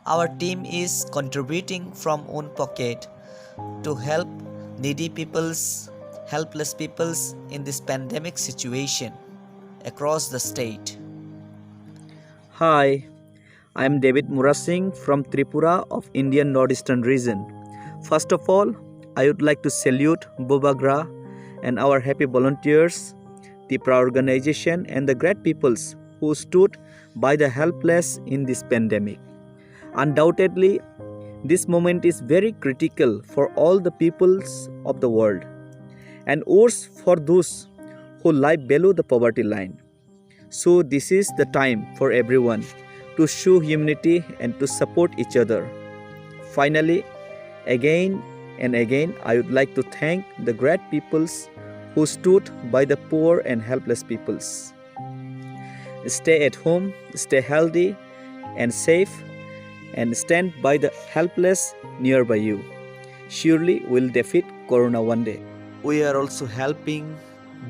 Our team is contributing from own pocket to help needy peoples, helpless peoples in this pandemic situation across the state. Hi, I am David Murasing from Tripura of Indian Northeastern region. First of all, I would like to salute Bubagra and our happy volunteers, TIPRA organization and the great peoples who stood by the helpless in this pandemic. Undoubtedly, this moment is very critical for all the peoples of the world and worse for those who live below the poverty line. So, this is the time for everyone to show humanity and to support each other. Finally, again and again, I would like to thank the great peoples who stood by the poor and helpless peoples. Stay at home, stay healthy and safe, and stand by the helpless nearby you. Surely we'll defeat Corona one day. We are also helping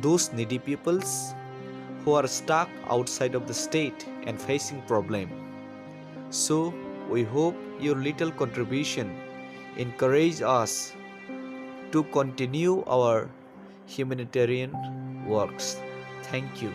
those needy peoples who are stuck outside of the state and facing problem. So we hope your little contribution encourage us to continue our humanitarian works. Thank you.